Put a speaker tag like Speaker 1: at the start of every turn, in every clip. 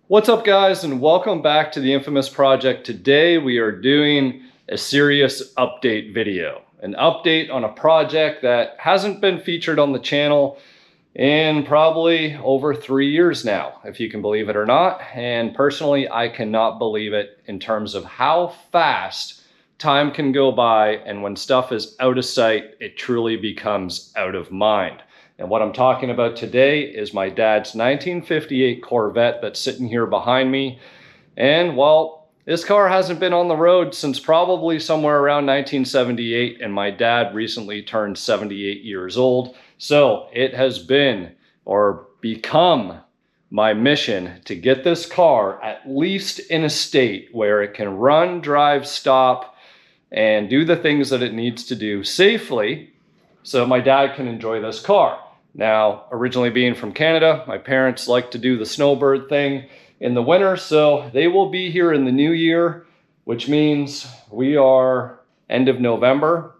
Speaker 1: What's up, guys, and welcome back to the infamous project. Today we are doing a serious update video, an update on a project that hasn't been featured on the channel in probably over 3 years now, if you can believe it or not. And personally, I cannot believe it in terms of how fast time can go by, and when stuff is out of sight, it truly becomes out of mind. And what I'm talking about today is my dad's 1958 Corvette that's sitting here behind me. And well, this car hasn't been on the road since probably somewhere around 1978, and my dad recently turned 78 years old. So it has been, or become, my mission to get this car at least in a state where it can run, drive, stop, and do the things that it needs to do safely so my dad can enjoy this car. Now, originally being from Canada, my parents like to do the snowbird thing in the winter, so they will be here in the new year, which means we are end of November.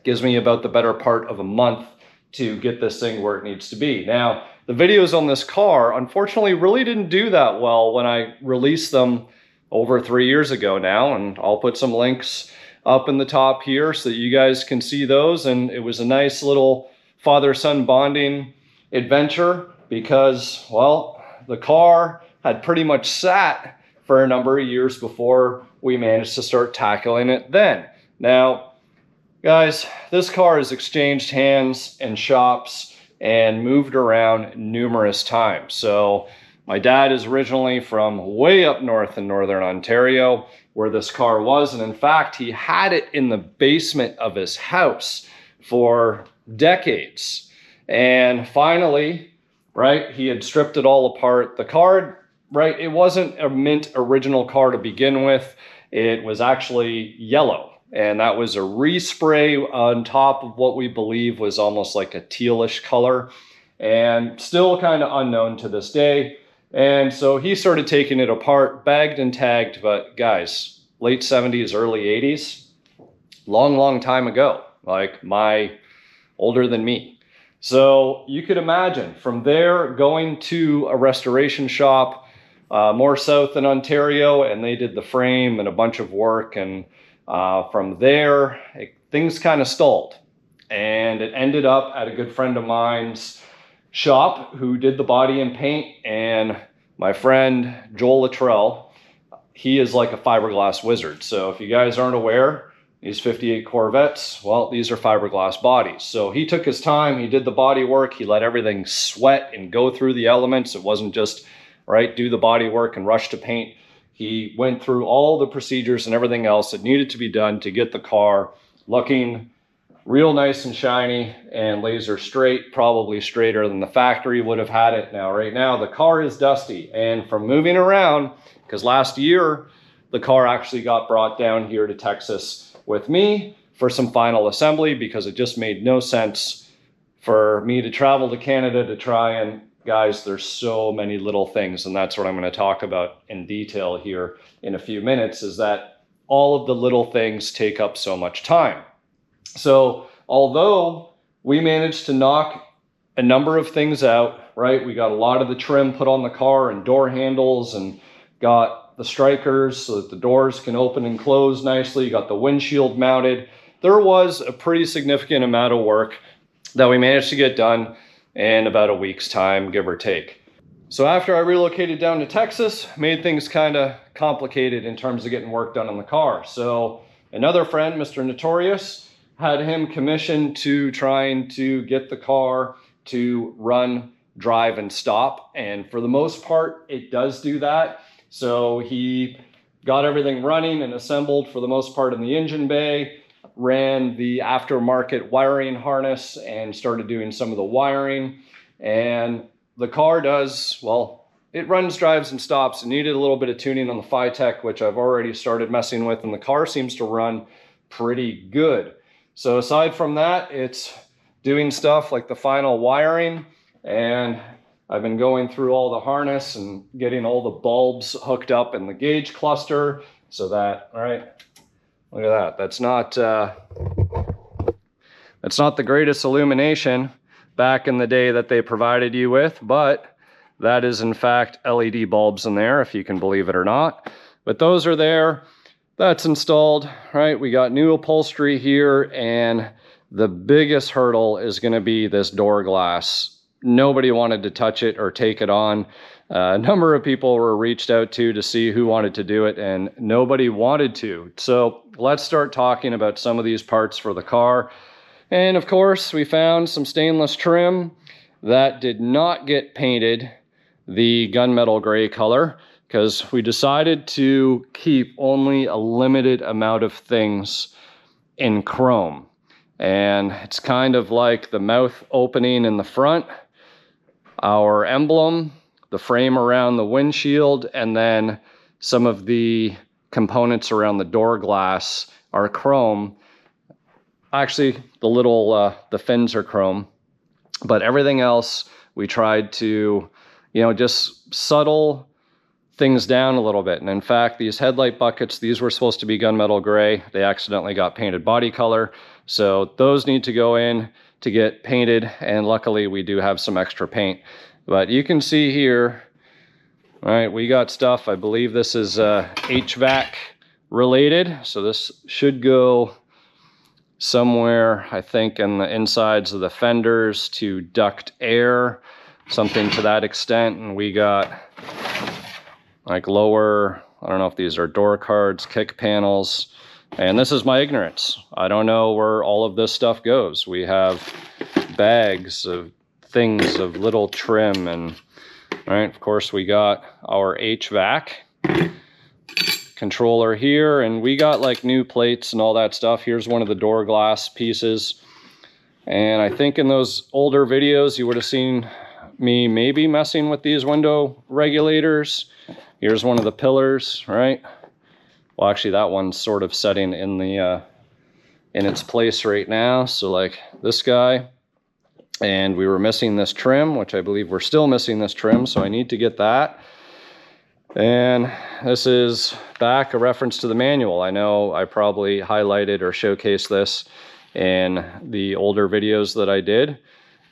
Speaker 1: Gives me about the better part of a month to get this thing where it needs to be. Now, the videos on this car, unfortunately, really didn't do that well when I released them over 3 years ago now, and I'll put some links up in the top here so that you guys can see those. And it was a nice little father-son bonding adventure because, well, the car had pretty much sat for a number of years before we managed to start tackling it then. Now, guys, this car has exchanged hands and shops and moved around numerous times. So my dad is originally from way up north in Northern Ontario, where this car was. And in fact, he had it in the basement of his house for decades. And finally, right, he had stripped it all apart. The car, right, it wasn't a mint original car to begin with. It was actually yellow. And that was a respray on top of what we believe was almost like a tealish color, and still kind of unknown to this day. And so he started taking it apart, bagged and tagged, but guys, late 70s, early 80s, long time ago, like older than me. So you could imagine from there going to a restoration shop more south in Ontario, and they did the frame and a bunch of work. And from there, things kind of stalled. And it ended up at a good friend of mine's shop who did the body and paint. And my friend Joel Luttrell, he is like a fiberglass wizard. So if you guys aren't aware, these 58 Corvettes, well, these are fiberglass bodies. So he took his time, he did the body work, he let everything sweat and go through the elements. It wasn't just, right, do the body work and rush to paint. He went through all the procedures and everything else that needed to be done to get the car looking real nice and shiny and laser straight, probably straighter than the factory would have had it. Now, right now, the car is dusty. And from moving around, because last year, the car actually got brought down here to Texas with me for some final assembly, because it just made no sense for me to travel to Canada to try and, guys, there's so many little things, and that's what I'm going to talk about in detail here in a few minutes, is that all of the little things take up so much time. So although we managed to knock a number of things out, right, we got a lot of the trim put on the car and door handles, and got the strikers so that the doors can open and close nicely. You got the windshield mounted. There was a pretty significant amount of work that we managed to get done in about a week's time, give or take. So after I relocated down to Texas, made things kind of complicated in terms of getting work done on the car. So another friend, Mr. Notorious, had him commissioned to trying to get the car to run, drive, and stop. And for the most part, it does do that. So he got everything running and assembled for the most part in the engine bay, ran the aftermarket wiring harness and started doing some of the wiring. And the car does, well, it runs, drives, and stops. It needed a little bit of tuning on the FiTech, which I've already started messing with, and the car seems to run pretty good. So aside from that, it's doing stuff like the final wiring, and I've been going through all the harness and getting all the bulbs hooked up in the gauge cluster so that, all right, look at that. That's not the greatest illumination back in the day that they provided you with, but That is in fact LED bulbs in there, if you can believe it or not. But those are there. That's installed, right? We got new upholstery here, and the biggest hurdle is going to be this door glass. Nobody wanted to touch it or take it on. A number of people were reached out to see who wanted to do it, and nobody wanted to. So let's start talking about some of these parts for the car. And of course, we found some stainless trim that did not get painted the gunmetal gray color, because we decided to keep only a limited amount of things in chrome. And it's kind of like the mouth opening in the front, our emblem, the frame around the windshield, and then some of the components around the door glass are chrome. Actually, the fins are chrome, but everything else we tried to, just subtle things down a little bit. And in fact, these headlight buckets, these were supposed to be gunmetal gray. They accidentally got painted body color. So those need to go in to get painted. And luckily we do have some extra paint. But you can see here, all right, we got stuff. I believe this is HVAC related. So this should go somewhere, I think, in the insides of the fenders to duct air, something to that extent. And we got like lower, I don't know if these are door cards, kick panels. And this is my ignorance. I don't know where all of this stuff goes. We have bags of things of little trim, and right, of course we got our HVAC controller here, and we got like new plates and all that stuff. Here's one of the door glass pieces. And I think in those older videos, you would have seen me maybe messing with these window regulators. Here's one of the pillars, right? Well, actually that one's sort of setting in the in its place right now. So like this guy, and we were missing this trim, which I believe we're still missing this trim. So I need to get that. And this is back a reference to the manual. I know I probably highlighted or showcased this in the older videos that I did,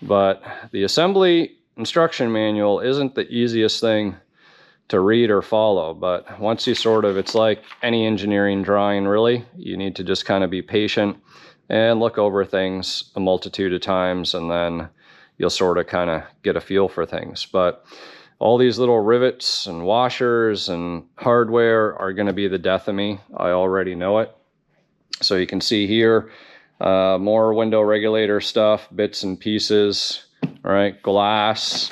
Speaker 1: but the assembly instruction manual isn't the easiest thing to read or follow. But once you it's like any engineering drawing really, you need to just kind of be patient and look over things a multitude of times, and then you'll sort of kind of get a feel for things. But all these little rivets and washers and hardware are going to be the death of me. I already know it. So you can see here, more window regulator stuff, bits and pieces, right? Glass,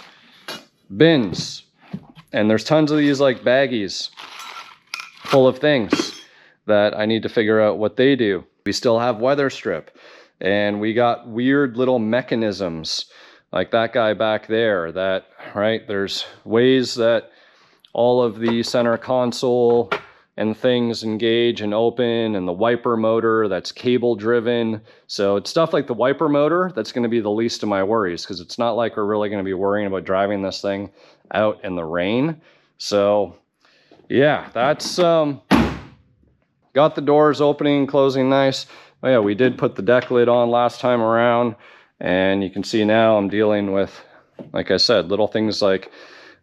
Speaker 1: bins. And there's tons of these like baggies full of things that I need to figure out what they do. We still have weather strip, and we got weird little mechanisms like that guy back there that, right, there's ways that all of the center console and things engage and open, and the wiper motor that's cable driven. So it's stuff like the wiper motor that's going to be the least of my worries, because it's not like we're really going to be worrying about driving this thing out in the rain. So yeah, that's got the doors opening and closing nice. Oh yeah, we did put the deck lid on last time around, and you can see now I'm dealing with, like I said, little things like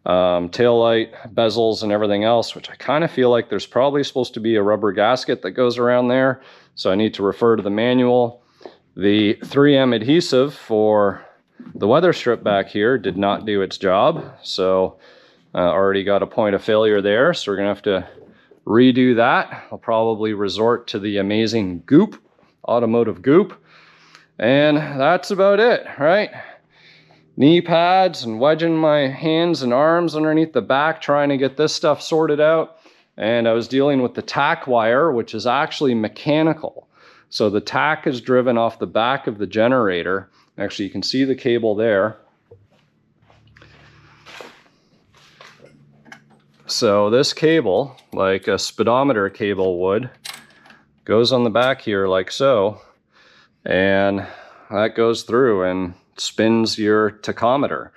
Speaker 1: tail light bezels and everything else, which I kind of feel like there's probably supposed to be a rubber gasket that goes around there. So I need to refer to the manual. The 3M adhesive for the weather strip back here did not do its job. So already got a point of failure there. So we're gonna have to redo that. I'll probably resort to the amazing goop, automotive goop. And that's about it, right? Knee pads and wedging my hands and arms underneath the back trying to get this stuff sorted out. And I was dealing with the tack wire, which is actually mechanical. So the tack is driven off the back of the generator. Actually, you can see the cable there. So this cable, like a speedometer cable would, goes on the back here like so, and that goes through and spins your tachometer.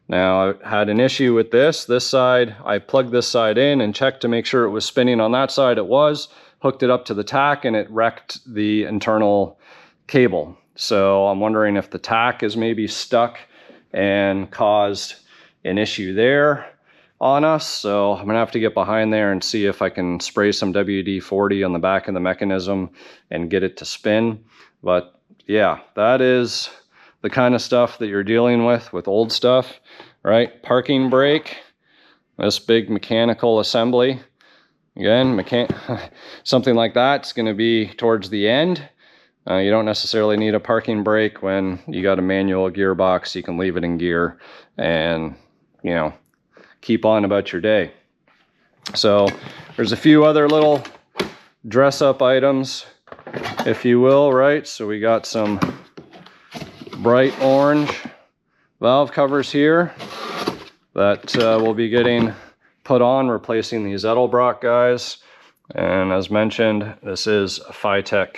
Speaker 1: Now, I had an issue with this side. I plugged this side in and checked to make sure it was spinning on that side. It was, hooked it up to the tack, and it wrecked the internal cable. So I'm wondering if the tack is maybe stuck and caused an issue there on us. So I'm gonna have to get behind there and see if I can spray some WD-40 on the back of the mechanism and get it to spin. But yeah, that is the kind of stuff that you're dealing with old stuff, right? Parking brake, this big mechanical assembly. Again, something like that's going to be towards the end. You don't necessarily need a parking brake when you got a manual gearbox. You can leave it in gear and, you know, keep on about your day. So there's a few other little dress up items, if you will, right? So we got some bright orange valve covers here that we'll be getting put on, replacing these Edelbrock guys. And as mentioned, this is a Phytech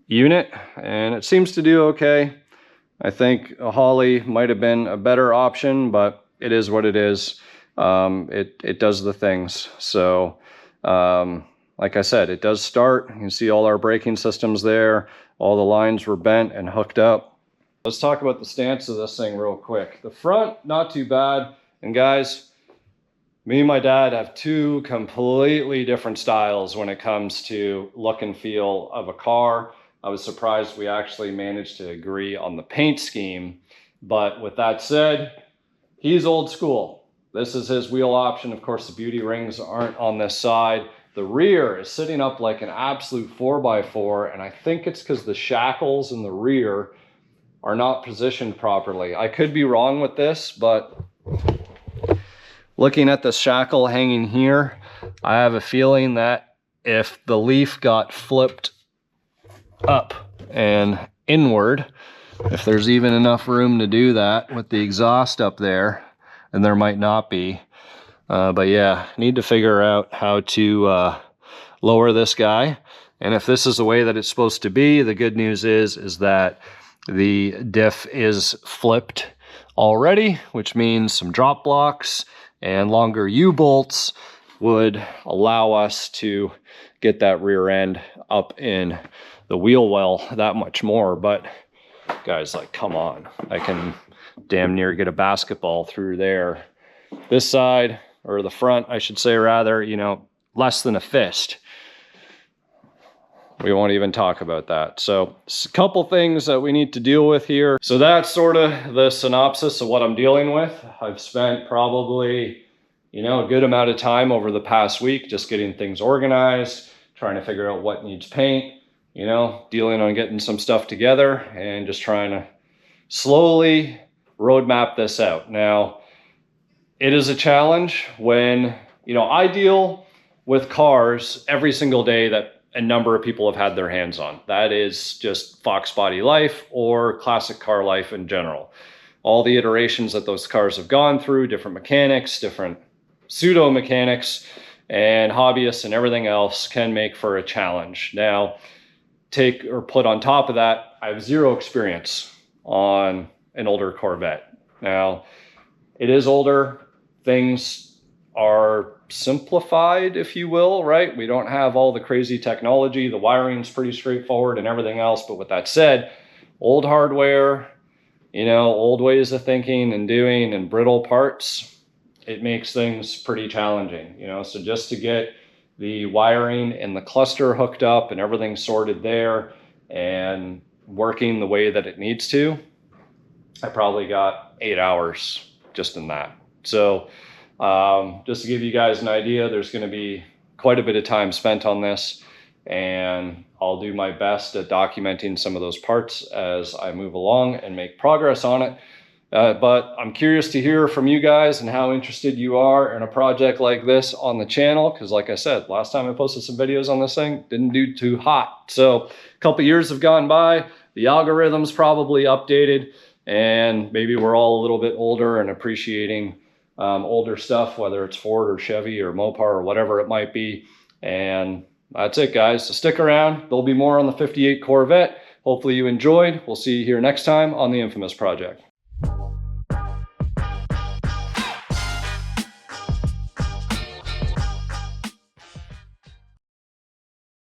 Speaker 1: unit and it seems to do okay. I think a Holley might have been a better option, but it is what it is. It does the things. So like I said, it does start. You can see all our braking systems there. All the lines were bent and hooked up. Let's talk about the stance of this thing real quick. The front, not too bad. And guys, me and my dad have two completely different styles when it comes to look and feel of a car. I was surprised we actually managed to agree on the paint scheme. But with that said, he's old school. This is his wheel option. Of course, the beauty rings aren't on this side. The rear is sitting up like an absolute 4x4, and I think it's because the shackles in the rear are not positioned properly. I could be wrong with this, but looking at the shackle hanging here, I have a feeling that if the leaf got flipped up and inward, if there's even enough room to do that with the exhaust up there, and there might not be. But yeah, need to figure out how to lower this guy. And if this is the way that it's supposed to be, the good news is that the diff is flipped already, which means some drop blocks and longer U-bolts would allow us to get that rear end up in the wheel well that much more. But guys, like, come on, I can damn near get a basketball through there. This side, or the front, I should say, rather, you know, less than a fist. We won't even talk about that. So a couple things that we need to deal with here. So that's sort of the synopsis of what I'm dealing with. I've spent probably, you know, a good amount of time over the past week just getting things organized, trying to figure out what needs paint, you know, dealing on getting some stuff together and just trying to slowly roadmap this out. Now, it is a challenge when, you know, I deal with cars every single day that a number of people have had their hands on. That is just Fox body life or classic car life in general. All the iterations that those cars have gone through, different mechanics, different pseudo mechanics, and hobbyists and everything else can make for a challenge. Now, take or put on top of that, I have zero experience on an older Corvette. Now, it is older. Things are simplified, if you will, right? We don't have all the crazy technology. The wiring's pretty straightforward and everything else. But with that said, old hardware, you know, old ways of thinking and doing and brittle parts, it makes things pretty challenging, you know? So just to get the wiring and the cluster hooked up and everything sorted there and working the way that it needs to, I probably got 8 hours just in that. So just to give you guys an idea, there's going to be quite a bit of time spent on this, and I'll do my best at documenting some of those parts as I move along and make progress on it. But I'm curious to hear from you guys and how interested you are in a project like this on the channel, because like I said, last time I posted some videos on this thing, didn't do too hot. So a couple years have gone by, the algorithm's probably updated, and maybe we're all a little bit older and appreciating older stuff, whether it's Ford or Chevy or Mopar or whatever it might be. And that's it, guys. So stick around. There'll be more on the 58 Corvette. Hopefully you enjoyed. We'll see you here next time on the Infamous Project.